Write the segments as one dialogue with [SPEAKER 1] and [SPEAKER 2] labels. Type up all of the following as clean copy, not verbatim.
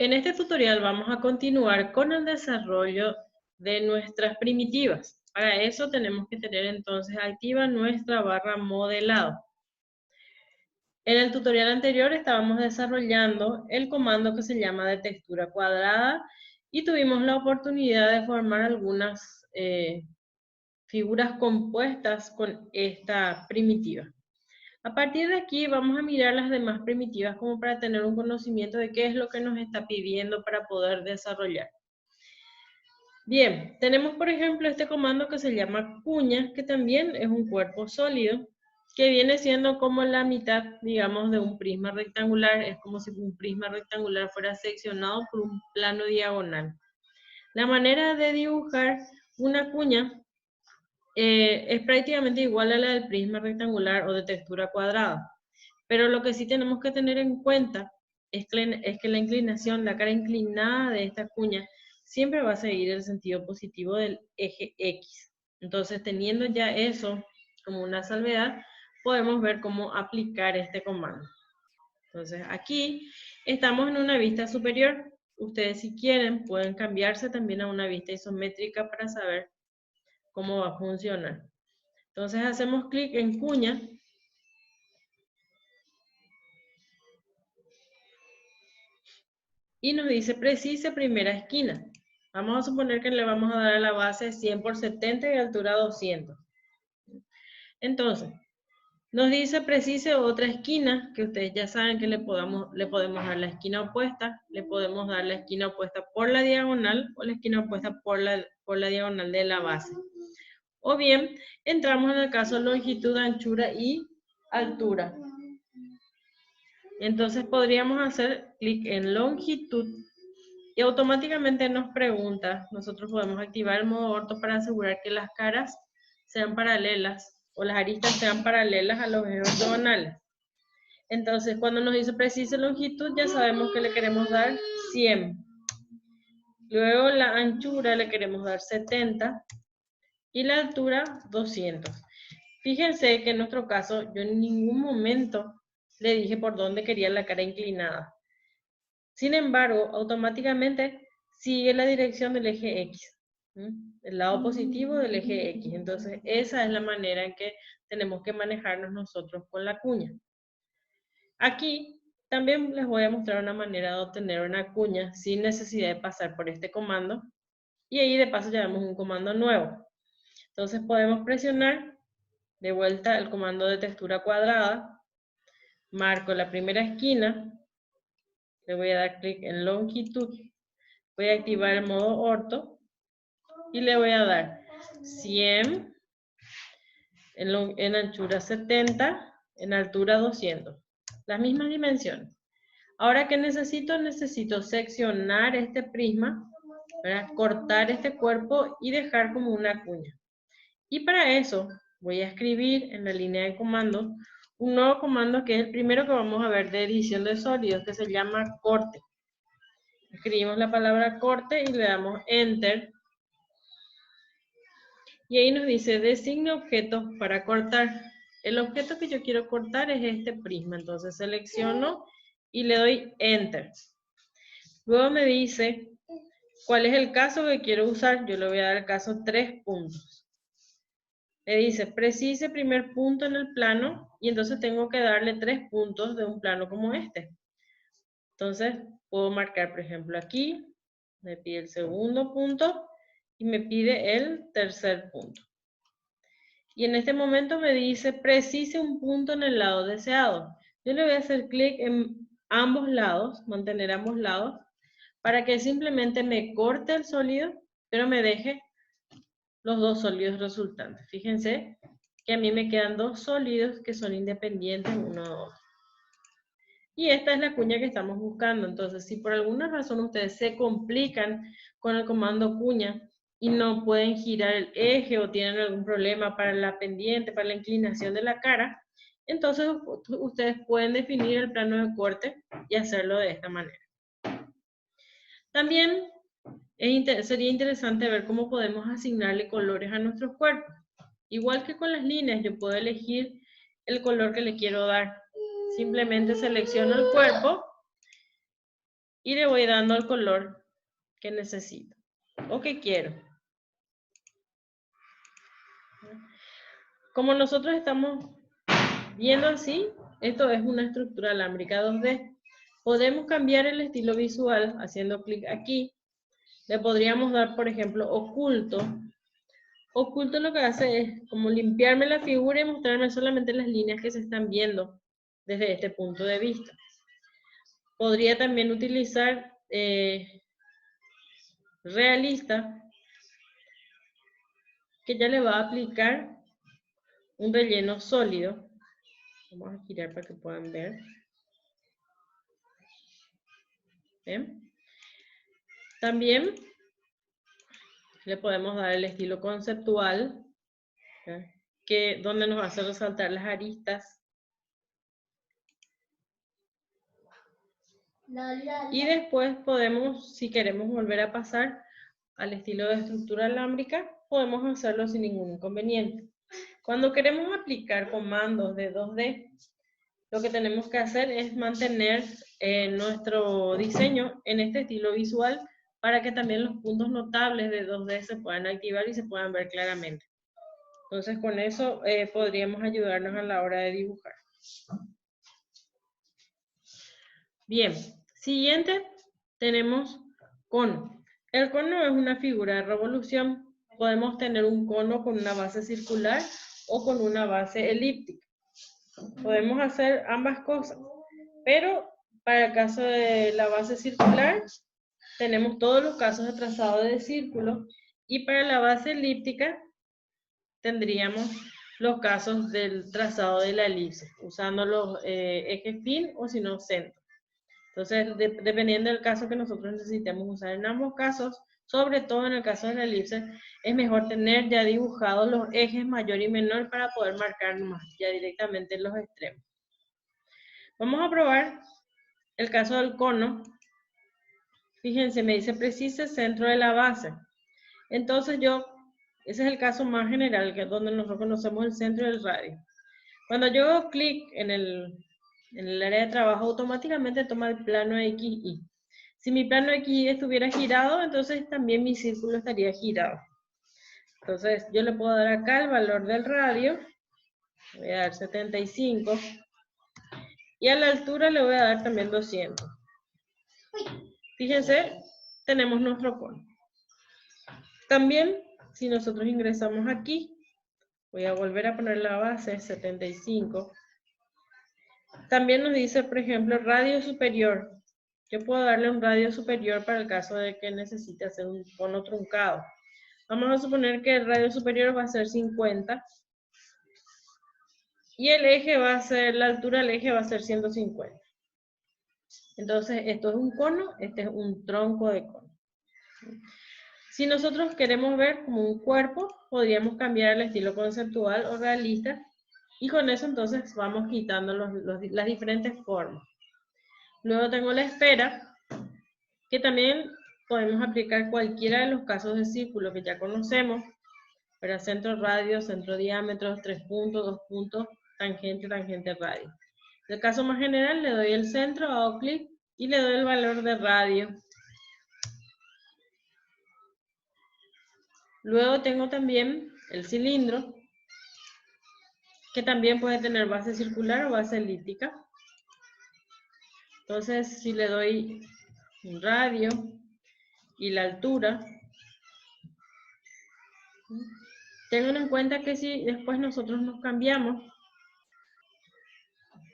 [SPEAKER 1] En este tutorial vamos a continuar con el desarrollo de nuestras primitivas. Para eso tenemos que tener entonces activa nuestra barra modelado. En el tutorial anterior estábamos desarrollando el comando que se llama de textura cuadrada y tuvimos la oportunidad de formar algunas figuras compuestas con esta primitiva. A partir de aquí vamos a mirar las demás primitivas como para tener un conocimiento de qué es lo que nos está pidiendo para poder desarrollar. Bien, tenemos por ejemplo este comando que se llama cuña, que también es un cuerpo sólido, que viene siendo como la mitad, digamos, de un prisma rectangular. Es como si un prisma rectangular fuera seccionado por un plano diagonal. La manera de dibujar una cuña es prácticamente igual a la del prisma rectangular o de textura cuadrada. Pero lo que sí tenemos que tener en cuenta es que la inclinación, la cara inclinada de esta cuña, siempre va a seguir el sentido positivo del eje X. Entonces, teniendo ya eso como una salvedad, podemos ver cómo aplicar este comando. Entonces, aquí estamos en una vista superior. Ustedes, si quieren, pueden cambiarse también a una vista isométrica para saber cómo va a funcionar. Entonces, hacemos clic en cuña. Y nos dice precise primera esquina. Vamos a suponer que le vamos a dar a la base 100 por 70 y altura 200. Entonces, nos dice precise otra esquina, que ustedes ya saben que le podemos dar la esquina opuesta, le podemos dar la esquina opuesta por la diagonal o la esquina opuesta por la diagonal de la base. O bien, entramos en el caso longitud, anchura y altura. Entonces podríamos hacer clic en longitud y automáticamente nos pregunta, nosotros podemos activar el modo orto para asegurar que las caras sean paralelas o las aristas sean paralelas a los ejes ortogonales. Entonces, cuando nos dice precise longitud, ya sabemos que le queremos dar 100. Luego la anchura le queremos dar 70 y la altura 200. Fíjense que en nuestro caso yo en ningún momento le dije por dónde quería la cara inclinada. Sin embargo, automáticamente sigue la dirección del eje X, el lado positivo del eje X. Entonces, esa es la manera en que tenemos que manejarnos nosotros con la cuña. Aquí también les voy a mostrar una manera de obtener una cuña sin necesidad de pasar por este comando. Y ahí de paso ya vemos un comando nuevo. Entonces podemos presionar de vuelta el comando de textura cuadrada, marco la primera esquina, le voy a dar clic en longitud, voy a activar el modo orto y le voy a dar 100, en anchura 70, en altura 200. Las mismas dimensiones. Ahora, ¿qué necesito? Necesito seccionar este prisma, ¿verdad? Cortar este cuerpo y dejar como una cuña. Y para eso voy a escribir en la línea de comandos un nuevo comando que es el primero que vamos a ver de edición de sólidos, que se llama corte. Escribimos la palabra corte y le damos enter. Y ahí nos dice designe objetos para cortar. El objeto que yo quiero cortar es este prisma. Entonces selecciono y le doy enter. Luego me dice cuál es el caso que quiero usar. Yo le voy a dar el caso 3 puntos. Le dice precise primer punto en el plano y entonces tengo que darle 3 puntos de un plano como este. Entonces puedo marcar, por ejemplo, aquí. Me pide el segundo punto y me pide el tercer punto. Y en este momento me dice precise un punto en el lado deseado. Yo le voy a hacer clic en ambos lados, mantener ambos lados, para que simplemente me corte el sólido, pero me deje los dos sólidos resultantes. Fíjense que a mí me quedan dos sólidos que son independientes uno de otro. Y esta es la cuña que estamos buscando. Entonces, si por alguna razón ustedes se complican con el comando cuña y no pueden girar el eje o tienen algún problema para la pendiente, para la inclinación de la cara, entonces ustedes pueden definir el plano de corte y hacerlo de esta manera. También sería interesante ver cómo podemos asignarle colores a nuestros cuerpos. Igual que con las líneas, yo puedo elegir el color que le quiero dar. Simplemente selecciono el cuerpo y le voy dando el color que necesito o que quiero. Como nosotros estamos viendo así, esto es una estructura alámbrica 2D. Podemos cambiar el estilo visual haciendo clic aquí. Le podríamos dar, por ejemplo, oculto. Oculto lo que hace es como limpiarme la figura y mostrarme solamente las líneas que se están viendo desde este punto de vista. Podría también utilizar realista, que ya le va a aplicar un relleno sólido. Vamos a girar para que puedan ver. ¿Ven? También le podemos dar el estilo conceptual, donde nos hace resaltar las aristas. Y después podemos, si queremos volver a pasar al estilo de estructura alámbrica, podemos hacerlo sin ningún inconveniente. Cuando queremos aplicar comandos de 2D, lo que tenemos que hacer es mantener nuestro diseño en este estilo visual para que también los puntos notables de 2D se puedan activar y se puedan ver claramente. Entonces con eso podríamos ayudarnos a la hora de dibujar. Bien, siguiente tenemos cono. El cono es una figura de revolución. Podemos tener un cono con una base circular o con una base elíptica. Podemos hacer ambas cosas, pero para el caso de la base circular tenemos todos los casos de trazado de círculo, y para la base elíptica tendríamos los casos del trazado de la elipse, usando los ejes fin o si no centro. Entonces, dependiendo del caso que nosotros necesitemos usar en ambos casos, sobre todo en el caso de la elipse, es mejor tener ya dibujados los ejes mayor y menor para poder marcar más ya directamente los extremos. Vamos a probar el caso del cono. Fíjense, me dice precise centro de la base. Entonces ese es el caso más general, que es donde nosotros conocemos el centro del radio. Cuando yo hago clic en el área de trabajo, automáticamente toma el plano XY. Si mi plano XY estuviera girado, entonces también mi círculo estaría girado. Entonces yo le puedo dar acá el valor del radio, voy a dar 75, y a la altura le voy a dar también 200. Fíjense, tenemos nuestro cono. También, si nosotros ingresamos aquí, voy a volver a poner la base, 75. También nos dice, por ejemplo, radio superior. Yo puedo darle un radio superior para el caso de que necesite hacer un cono truncado. Vamos a suponer que el radio superior va a ser 50. Y el eje va a ser, la altura del eje va a ser 150. Entonces, esto es un cono, este es un tronco de cono. Si nosotros queremos ver como un cuerpo, podríamos cambiar el estilo conceptual o realista, y con eso entonces vamos quitando las diferentes formas. Luego tengo la esfera, que también podemos aplicar cualquiera de los casos de círculo que ya conocemos, para centro, radio, centro, diámetro, 3 puntos, 2 puntos, tangente, tangente, radio. En el caso más general le doy el centro, hago clic y le doy el valor de radio. Luego tengo también el cilindro, que también puede tener base circular o base elíptica. Entonces, si le doy un radio y la altura, tengan en cuenta que si después nosotros nos cambiamos,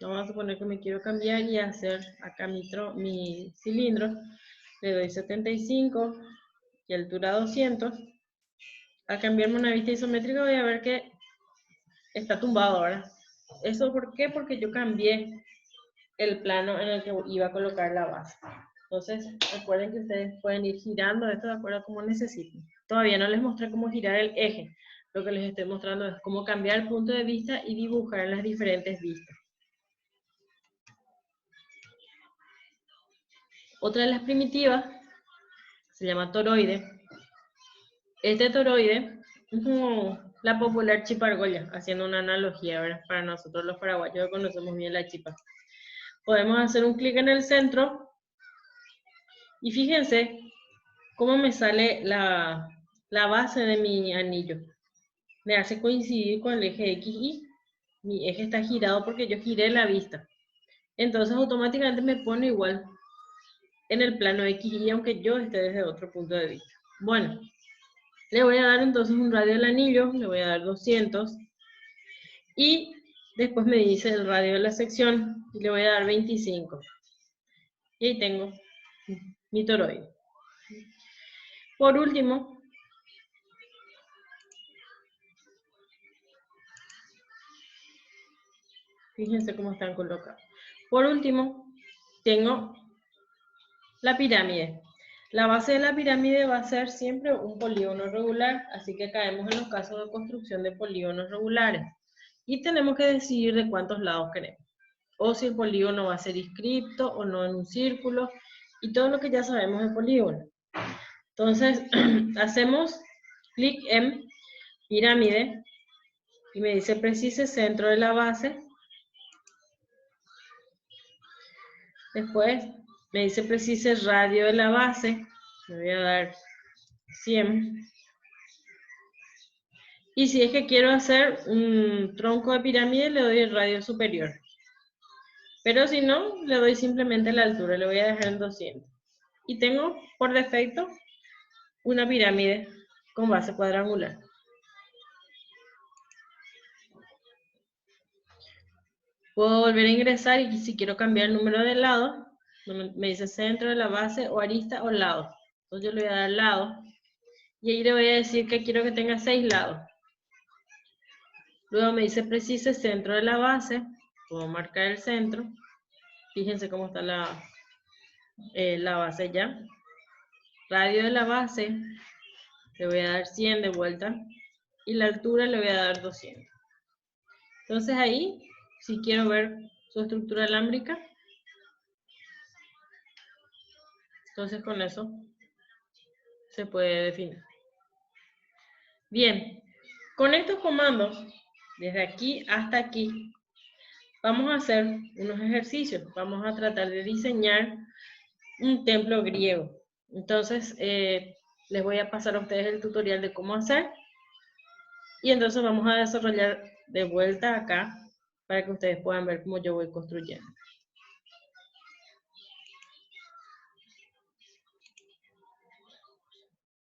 [SPEAKER 1] vamos a suponer que me quiero cambiar y hacer acá mi cilindro, le doy 75 y altura 200. Al cambiarme una vista isométrica voy a ver que está tumbado ahora. ¿Eso por qué? Porque yo cambié el plano en el que iba a colocar la base. Entonces, recuerden que ustedes pueden ir girando esto de acuerdo a cómo necesiten. Todavía no les mostré cómo girar el eje. Lo que les estoy mostrando es cómo cambiar el punto de vista y dibujar en las diferentes vistas. Otra de las primitivas se llama toroide. Este toroide es como la popular chipa-argolla, haciendo una analogía, ¿verdad? Para nosotros los paraguayos que conocemos bien la chipa. Podemos hacer un clic en el centro Y fíjense cómo me sale la base de mi anillo. Me hace coincidir con el eje X y mi eje está girado porque yo giré la vista. Entonces automáticamente me pone igual en el plano X y aunque yo esté desde otro punto de vista. Bueno, le voy a dar entonces un radio al anillo, le voy a dar 200 y después me dice el radio de la sección y le voy a dar 25. Y ahí tengo mi toroide. Por último, fíjense cómo están colocados. Por último, tengo la pirámide. La base de la pirámide va a ser siempre un polígono regular, así que caemos en los casos de construcción de polígonos regulares. Y tenemos que decidir de cuántos lados queremos. O si el polígono va a ser inscripto o no en un círculo, y todo lo que ya sabemos de polígono. Entonces, hacemos clic en pirámide, y me dice precise centro de la base. Después me dice precise radio de la base, le voy a dar 100. Y si es que quiero hacer un tronco de pirámide, le doy el radio superior. Pero si no, le doy simplemente la altura, le voy a dejar en 200. Y tengo por defecto una pirámide con base cuadrangular. Puedo volver a ingresar y si quiero cambiar el número de lados, me dice centro de la base o arista o lado. Entonces yo le voy a dar lado y ahí le voy a decir que quiero que tenga 6 lados. Luego me dice precise centro de la base, puedo marcar el centro. Fíjense cómo está la base ya. Radio de la base, le voy a dar 100 de vuelta y la altura le voy a dar 200. Entonces ahí, si quiero ver su estructura alámbrica, entonces con eso se puede definir. Bien, con estos comandos, desde aquí hasta aquí, vamos a hacer unos ejercicios. Vamos a tratar de diseñar un templo griego. Entonces, les voy a pasar a ustedes el tutorial de cómo hacer. Y entonces vamos a desarrollar de vuelta acá para que ustedes puedan ver cómo yo voy construyendo.